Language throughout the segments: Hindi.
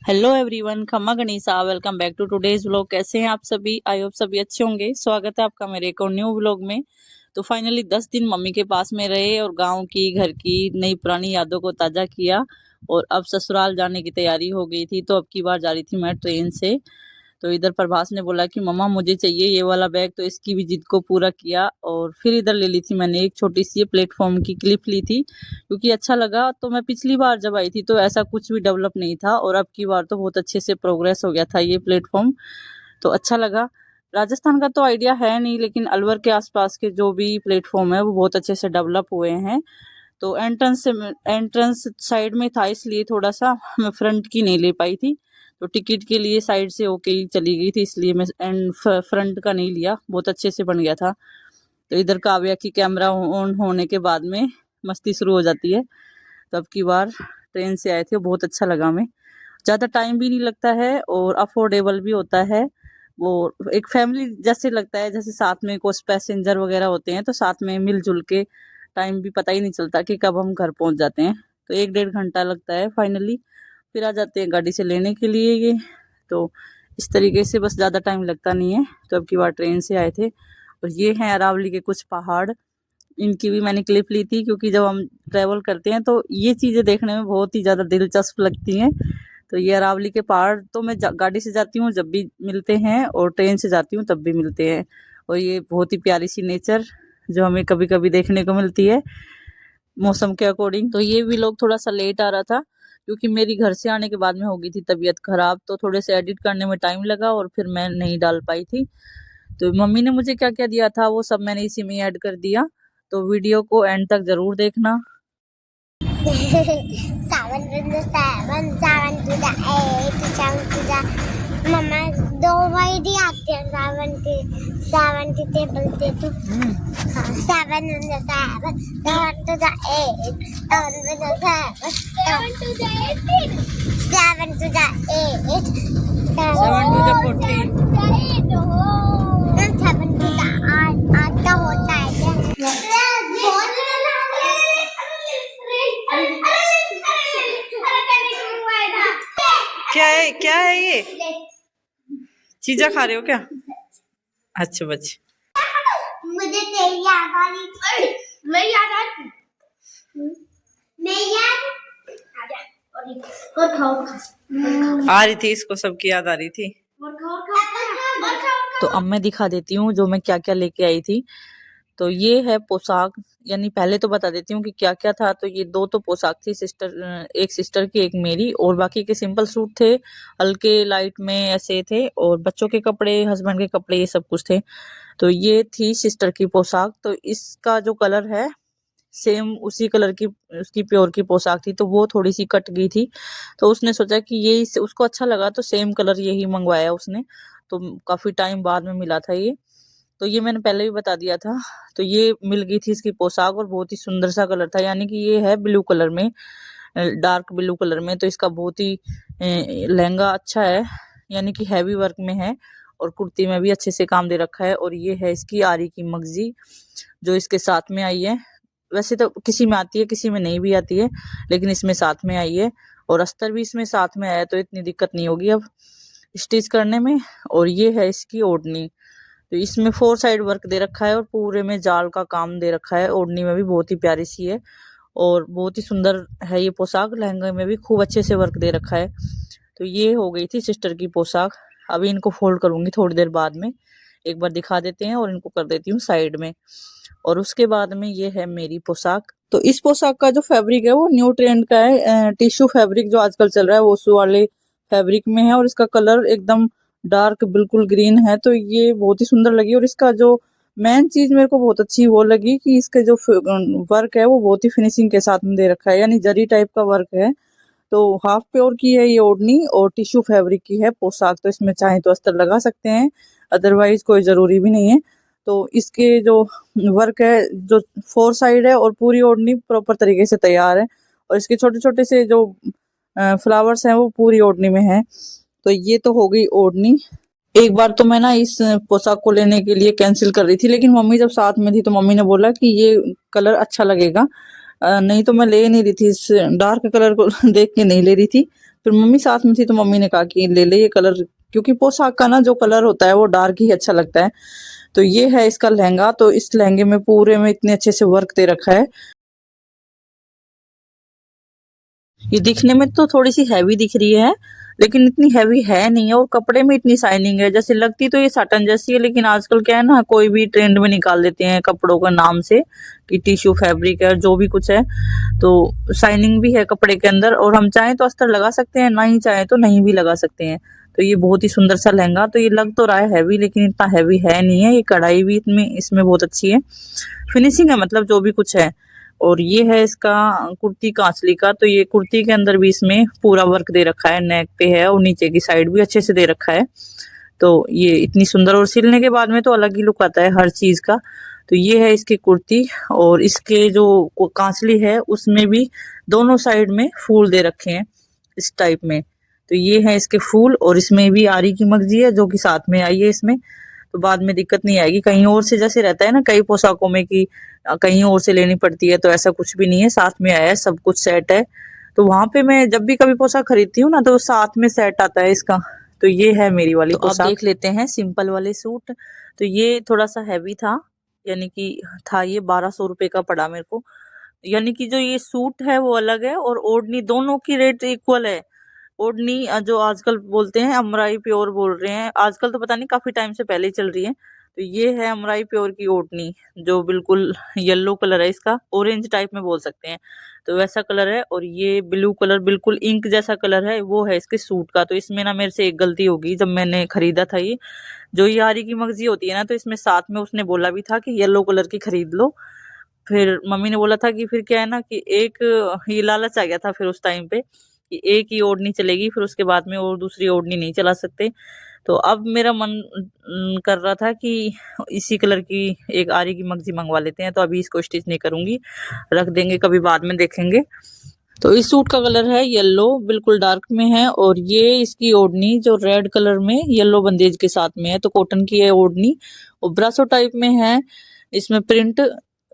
हेलो एवरीवन, खम्मा गणिसा, welcome back to today's vlog. कैसे हैं आप सभी? आई होप सभी अच्छे होंगे। स्वागत है आपका मेरे एक और न्यू व्लॉग में। तो फाइनली 10 दिन मम्मी के पास में रहे और गांव की, घर की नई पुरानी यादों को ताज़ा किया। और अब ससुराल जाने की तैयारी हो गई थी, तो अब की बार जा रही थी मैं ट्रेन से। तो इधर प्रभास ने बोला कि मम्मा मुझे चाहिए ये वाला बैग, तो इसकी भी जिद को पूरा किया। और फिर इधर ले ली थी मैंने एक छोटी सी प्लेटफॉर्म की क्लिप ली थी, क्योंकि अच्छा लगा। तो मैं पिछली बार जब आई थी तो ऐसा कुछ भी डेवलप नहीं था, और अब की बार तो बहुत अच्छे से प्रोग्रेस हो गया था ये प्लेटफॉर्म। तो अच्छा लगा। राजस्थान का तो आइडिया है नहीं, लेकिन अलवर के आसपास के जो भी प्लेटफॉर्म है वो बहुत अच्छे से डेवलप हुए हैं। तो एंट्रेंस साइड में था, इसलिए थोड़ा सा मैं फ्रंट की नहीं ले पाई थी। तो टिकट के लिए साइड से होके ही चली गई थी, इसलिए मैं फ्रंट का नहीं लिया। बहुत अच्छे से बन गया था। तो इधर काव्या की कैमरा ऑन होने के बाद में मस्ती शुरू हो जाती है। तो अब की बार ट्रेन से आए थे, बहुत अच्छा लगा हमें। ज़्यादा टाइम भी नहीं लगता है और अफोर्डेबल भी होता है। वो एक फैमिली जैसे लगता है, जैसे साथ में कुछ पैसेंजर वगैरह होते हैं तो साथ में मिलजुल के टाइम भी पता ही नहीं चलता कि कब हम घर पहुंच जाते हैं। तो 1-1.5 घंटा लगता है फाइनली। फिर आ जाते हैं गाड़ी से लेने के लिए ये। तो इस तरीके से बस ज़्यादा टाइम लगता नहीं है। तो अब की बार ट्रेन से आए थे। और ये हैं अरावली के कुछ पहाड़। इनकी भी मैंने क्लिप ली थी, क्योंकि जब हम ट्रैवल करते हैं तो ये चीज़ें देखने में बहुत ही ज़्यादा दिलचस्प लगती हैं। तो ये अरावली के पहाड़ तो मैं गाड़ी से जाती हूँ जब भी मिलते हैं, और ट्रेन से जाती हूँ तब भी मिलते हैं। और ये बहुत ही प्यारी सी नेचर जो हमें कभी कभी देखने को मिलती है मौसम के अकॉर्डिंग। तो ये भी लोग थोड़ा सा लेट आ रहा था, क्योंकि मेरी घर से आने के बाद में हो गई थी तबीयत खराब, तो थोड़े से एडिट करने में टाइम लगा और फिर मैं नहीं डाल पाई थी। तो मम्मी ने मुझे क्या क्या दिया था वो सब मैंने इसी में ऐड कर दिया। तो वीडियो को एंड तक जरूर देखना। Seven to the seven, seven to the eight, seven to the मम्मा दो वर्ड आते हैं सेवन की टेबल पे तो हाँ seven to the seven, seven to the eight, seven to the seven, seven to the eight, seven to the eight, seven to the 14। Seven to the आठ का होता है क्या है ये? चीजा खा रहे हो क्या? अच्छा बच्चे, मुझे तेरी याद आ रही थी। मैं याद आ रही मैं याद और खाओ आ रही थी, इसको सबकी याद आ रही थी। और खाओ तो अब मैं दिखा देती हूँ जो मैं क्या क्या लेके आई थी। तो ये है पोशाक, यानी पहले तो बता देती हूँ कि क्या क्या था। तो ये दो तो पोशाक थी, एक सिस्टर की एक मेरी, और बाकी के सिंपल सूट थे, हल्के लाइट में ऐसे थे। और बच्चों के कपड़े, हस्बैंड के कपड़े, ये सब कुछ थे। तो ये थी सिस्टर की पोशाक। तो इसका जो कलर है सेम उसी कलर की उसकी प्योर की पोशाक थी, तो वो थोड़ी सी कट गई थी। तो उसने सोचा कि ये उसको अच्छा लगा, तो सेम कलर यही मंगवाया उसने। तो काफी टाइम बाद में मिला था ये। तो ये मैंने पहले भी बता दिया था। तो ये मिल गई थी इसकी पोशाक, और बहुत ही सुंदर सा कलर था, यानी कि ये है ब्लू कलर में, डार्क ब्लू कलर में। तो इसका बहुत ही लहंगा अच्छा है, यानी कि हैवी वर्क में है, और कुर्ती में भी अच्छे से काम दे रखा है। और ये है इसकी आरी की मगजी जो इसके साथ में आई है। वैसे तो किसी में आती है, किसी में नहीं भी आती है, लेकिन इसमें साथ में आई है। और अस्तर भी इसमें साथ में आया, तो इतनी दिक्कत नहीं होगी अब स्टिच करने में। और ये है इसकी ओढ़नी। तो इसमें 4 साइड वर्क दे रखा है, और पूरे में जाल का काम दे रखा है। ओढ़नी में भी बहुत ही प्यारी सी है, और बहुत ही सुंदर है ये पोशाक। लहंगे में भी खूब अच्छे से वर्क दे रखा है। तो ये हो गई थी सिस्टर की पोशाक। अभी इनको फोल्ड करूंगी थोड़ी देर बाद में, एक बार दिखा देते हैं, और इनको कर देती हूँ साइड में। और उसके बाद में ये है मेरी पोशाक। तो इस पोशाक का जो फैब्रिक है वो न्यू ट्रेंड का है, टिश्यू फैब्रिक जो आजकल चल रहा है वो उस वाले फैब्रिक में है। और इसका कलर एकदम डार्क बिल्कुल ग्रीन है। तो ये बहुत ही सुंदर लगी। और इसका जो मेन चीज मेरे को बहुत अच्छी वो लगी कि इसका जो वर्क है वो बहुत ही फिनिशिंग के साथ में दे रखा है, यानी जरी टाइप का वर्क है। तो हाफ प्योर की है ये ओढ़नी, और टिश्यू फैब्रिक की है पोशाक। तो इसमें चाहे तो अस्तर लगा सकते हैं, अदरवाइज कोई जरूरी भी नहीं है। तो इसके जो वर्क है, जो 4 साइड है, और पूरी ओढ़नी प्रॉपर तरीके से तैयार है। और इसके छोटे छोटे से जो फ्लावर्स हैं वो पूरी ओढ़नी में है। तो ये तो हो गई ओढ़नी। एक बार तो मैं ना इस पोशाक को लेने के लिए कैंसिल कर रही थी, लेकिन मम्मी जब साथ में थी तो मम्मी ने बोला कि ये कलर अच्छा लगेगा, नहीं तो मैं ले नहीं रही थी, इस डार्क कलर को देख के नहीं ले रही थी। फिर मम्मी साथ में थी तो मम्मी ने कहा कि ले ले ये कलर, क्योंकि पोशाक का ना जो कलर होता है वो डार्क ही अच्छा लगता है। तो ये है इसका लहंगा। तो इस लहंगे में पूरे में इतने अच्छे से वर्क दे रखा है। ये दिखने में तो थोड़ी सी हैवी दिख रही है, लेकिन इतनी हैवी है नहीं है, और कपड़े में इतनी शाइनिंग है, जैसे लगती तो ये साटन जैसी है, लेकिन आजकल क्या है ना, कोई भी ट्रेंड में निकाल देते हैं कपड़ों का नाम से कि टिश्यू फैब्रिक है, जो भी कुछ है। तो शाइनिंग भी है कपड़े के अंदर, और हम चाहें तो अस्तर लगा सकते हैं, नहीं चाहें तो नहीं भी लगा सकते हैं। तो ये बहुत ही सुंदर सा लहंगा। तो ये लग तो रहा है हैवी, लेकिन इतना हैवी है नहीं है। ये कढ़ाई भी इसमें बहुत अच्छी है, फिनिशिंग है, मतलब जो भी कुछ है। और ये है इसका कुर्ती कांचली का। तो ये कुर्ती के अंदर भी इसमें पूरा वर्क दे रखा है, नेक पे है और नीचे की साइड भी अच्छे से दे रखा है। तो ये इतनी सुंदर, और सिलने के बाद में तो अलग ही लुक आता है हर चीज का। तो ये है इसकी कुर्ती, और इसके जो कांचली है उसमें भी दोनों साइड में फूल दे रखे हैं इस टाइप में। तो ये है इसके फूल, और इसमें भी आरी की मगजी है जो कि साथ में आई है इसमें। तो बाद में दिक्कत नहीं आएगी। कहीं और से जैसे रहता है ना कई पोशाकों में कि कहीं और से लेनी पड़ती है, तो ऐसा कुछ भी नहीं है, साथ में आया है, सब कुछ सेट है। तो वहां पे मैं जब भी कभी पोशाक खरीदती हूँ ना, तो साथ में सेट आता है इसका। तो ये है मेरी वाली पोशाक। देख लेते हैं सिंपल वाले सूट। तो ये थोड़ा सा हैवी था, यानी कि था ये 1200 रुपए का पड़ा मेरे को। यानी कि जो ये सूट है वो अलग है, और ओढ़नी दोनों की रेट इक्वल है। ओढ़नी जो आजकल बोलते हैं अमराई प्योर बोल रहे हैं, आजकल तो पता नहीं, काफी टाइम से पहले ही चल रही है। तो ये है अमराई प्योर की ओढ़नी, जो बिल्कुल येलो कलर है इसका, ऑरेंज टाइप में बोल सकते हैं, तो वैसा कलर है। और ये ब्लू कलर, बिल्कुल इंक जैसा कलर है, वो है इसके सूट का। तो इसमें ना मेरे से एक गलती होगी, जब मैंने खरीदा था ये, जो ये आरी की मगजी होती है ना, तो इसमें साथ में उसने बोला भी था कि येलो कलर की खरीद लो। फिर मम्मी ने बोला था कि फिर क्या है ना कि एक, ये लालच आ गया था फिर उस टाइम पे कि एक ही ओढ़नी चलेगी, फिर उसके बाद में और दूसरी ओढ़नी नहीं चला सकते। तो अब मेरा मन कर रहा था कि इसी कलर की एक आरी की मगजी मंगवा लेते हैं। तो अभी इसको स्टिच नहीं करूंगी, रख देंगे, कभी बाद में देखेंगे। तो इस सूट का कलर है येलो, बिल्कुल डार्क में है, और ये इसकी ओढ़नी जो रेड कलर में येलो बंदेज के साथ में है, तो कॉटन की है ओढ़नी, और ब्रासो टाइप में है। इसमें प्रिंट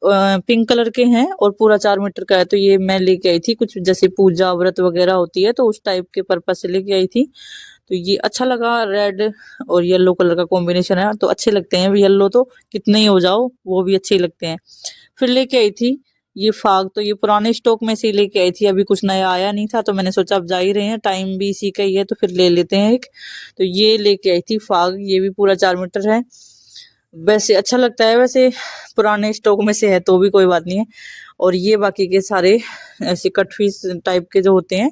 पिंक कलर के हैं, और पूरा 4 मीटर का है। तो ये मैं लेके आई थी, कुछ जैसे पूजा व्रत वगैरह होती है तो उस टाइप के पर्पज से लेके आई थी। तो ये अच्छा लगा, रेड और येलो कलर का कॉम्बिनेशन है, तो अच्छे लगते हैं। येलो तो कितने ही हो जाओ वो भी अच्छे लगते हैं। फिर लेके आई थी ये फाग। तो ये पुराने स्टॉक में से लेके आई थी, अभी कुछ नया आया नहीं था, तो मैंने सोचा अब जा ही रहे हैं, टाइम भी इसी का ही है, तो फिर ले लेते हैं एक। तो ये लेके आई थी फाग, ये भी पूरा 4 मीटर है। वैसे अच्छा लगता है, वैसे पुराने स्टॉक में से है तो भी कोई बात नहीं है। और ये बाकी के सारे ऐसे कट पीस टाइप के जो होते हैं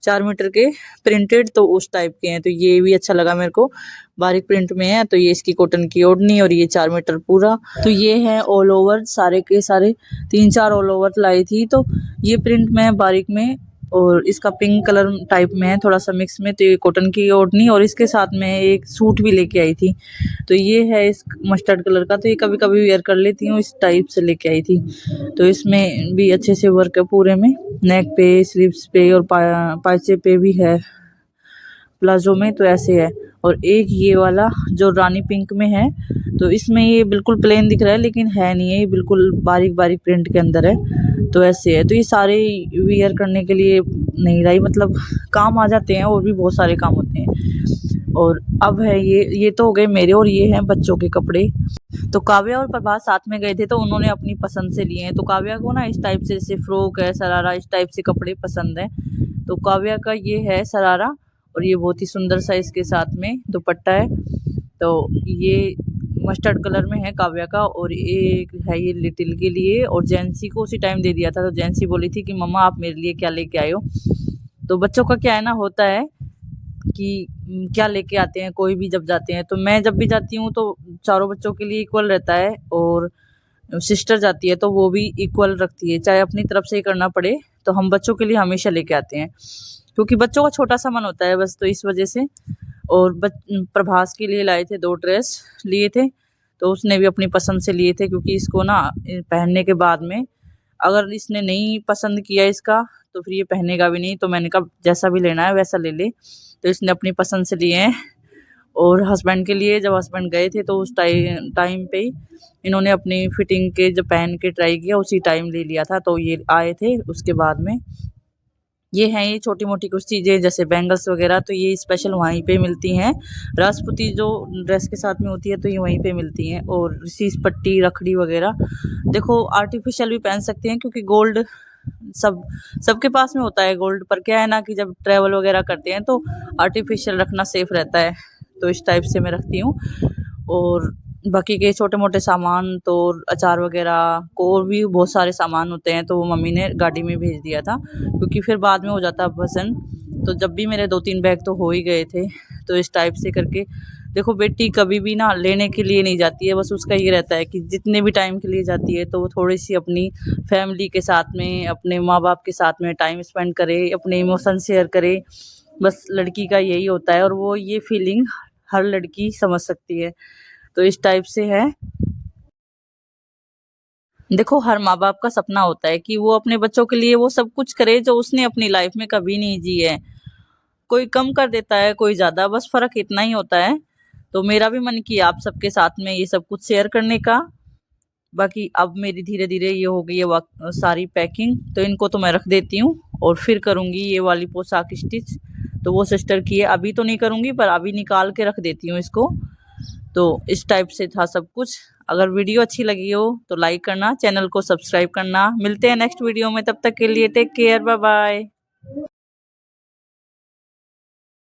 4 मीटर के प्रिंटेड, तो उस टाइप के हैं। तो ये भी अच्छा लगा मेरे को, बारीक प्रिंट में है। तो ये इसकी कॉटन की ओढ़नी, और ये 4 मीटर पूरा। तो ये है ऑल ओवर, सारे के सारे 3-4 ऑल ओवर लाई थी। तो ये प्रिंट में है बारीक में, और इसका पिंक कलर टाइप में है थोड़ा सा मिक्स में। तो ये कॉटन की ओढ़नी, और इसके साथ में एक सूट भी लेके आई थी। तो ये है इस मस्टर्ड कलर का। तो ये कभी कभी वेयर कर लेती हूँ, इस टाइप से लेके आई थी। तो इसमें भी अच्छे से वर्क है पूरे में, नेक पे, स्लीव्स पे, और पाइचे पे भी है, प्लाजो में। तो ऐसे है। और एक ये वाला जो रानी पिंक में है, तो इसमें ये बिल्कुल प्लेन दिख रहा है, लेकिन है नहीं है, ये बिल्कुल बारीक बारीक प्रिंट के अंदर है। तो ऐसे है। तो ये सारे वियर करने के लिए नहीं रही, मतलब काम आ जाते हैं, और भी बहुत सारे काम होते हैं। और अब है ये तो हो गए मेरे, और ये हैं बच्चों के कपड़े। तो काव्या और प्रभात साथ में गए थे, तो उन्होंने अपनी पसंद से लिए हैं। तो काव्या को ना इस टाइप से, जैसे फ्रॉक है, सरारा, इस टाइप से कपड़े पसंद है। तो काव्या का ये है सरारा, और ये बहुत ही सुंदर सा इसके साथ में दुपट्टा है। तो ये मस्टर्ड कलर में है काव्या का, और एक है ये लिटिल के लिए, और जेंसी को उसी टाइम दे दिया था। तो जेंसी बोली थी कि मम्मा आप मेरे लिए क्या लेके आए हो। तो बच्चों का क्या है ना, होता है कि क्या लेके आते हैं कोई भी जब जाते हैं। तो मैं जब भी जाती हूँ तो चारों बच्चों के लिए इक्वल रहता है, और सिस्टर जाती है तो वो भी इक्वल रखती है, चाहे अपनी तरफ से ही करना पड़े। तो हम बच्चों के लिए हमेशा लेके आते हैं, क्योंकि बच्चों का छोटा सा मन होता है बस, तो इस वजह से। और प्रभास के लिए लाए थे 2 ड्रेस लिए थे, तो उसने भी अपनी पसंद से लिए थे, क्योंकि इसको ना पहनने के बाद में अगर इसने नहीं पसंद किया इसका, तो फिर ये पहनेगा भी नहीं। तो मैंने कहा जैसा भी लेना है वैसा ले ले। तो इसने अपनी पसंद से लिए हैं, और हस्बैंड के लिए जब हस्बैंड गए थे तो उस टाइम पे ही इन्होंने अपनी फिटिंग के जब पहन के ट्राई किया उसी टाइम ले लिया था, तो ये आए थे उसके बाद में। ये हैं ये छोटी मोटी कुछ चीज़ें जैसे बैंगल्स वगैरह, तो ये स्पेशल वहीं पे मिलती हैं। राजपूती जो ड्रेस के साथ में होती है तो ये वहीं पे मिलती हैं। और शीश पट्टी रखड़ी वगैरह देखो आर्टिफिशियल भी पहन सकते हैं क्योंकि गोल्ड सबके पास में होता है गोल्ड, पर क्या है ना कि जब ट्रैवल वगैरह करते हैं तो आर्टिफिशियल रखना सेफ रहता है, तो इस टाइप से मैं रखती हूँ। और बाकी के छोटे मोटे सामान तो अचार वगैरह को और भी बहुत सारे सामान होते हैं, तो वो मम्मी ने गाड़ी में भेज दिया था क्योंकि फिर बाद में हो जाता वजन। तो जब भी मेरे 2-3 बैग तो हो ही गए थे, तो इस टाइप से करके देखो बेटी कभी भी ना लेने के लिए नहीं जाती है, बस उसका ये रहता है कि जितने भी टाइम के लिए जाती है तो वो थोड़ी सी अपनी फैमिली के साथ में अपने माँ बाप के साथ में टाइम स्पेंड करे, अपने इमोशन शेयर करे। बस लड़की का यही होता है और वो ये फीलिंग हर लड़की समझ सकती है, तो इस टाइप से है। देखो हर माँ बाप का सपना होता है कि वो अपने बच्चों के लिए वो सब कुछ करे जो उसने अपनी लाइफ में कभी नहीं जी है। कोई कम कर देता है, कोई ज़्यादा, बस फ़र्क इतना ही होता है। तो मेरा भी मन किया आप सबके साथ में ये सब कुछ शेयर करने का। बाकी अब मेरी धीरे-धीरे ये हो गई है सारी पैकिंग, तो इनको तो मैं रख देती हूँ और फिर करूँगी ये वाली पोशाक स्टिच। तो वो सिस्टर की है, अभी तो नहीं करूँगी पर अभी निकाल के रख देती हूँ इसको। तो इस टाइप से था सब कुछ। अगर वीडियो अच्छी लगी हो तो लाइक करना, चैनल को सब्सक्राइब करना। मिलते हैं नेक्स्ट वीडियो में, तब तक के लिए टेक केयर, बाय बाय।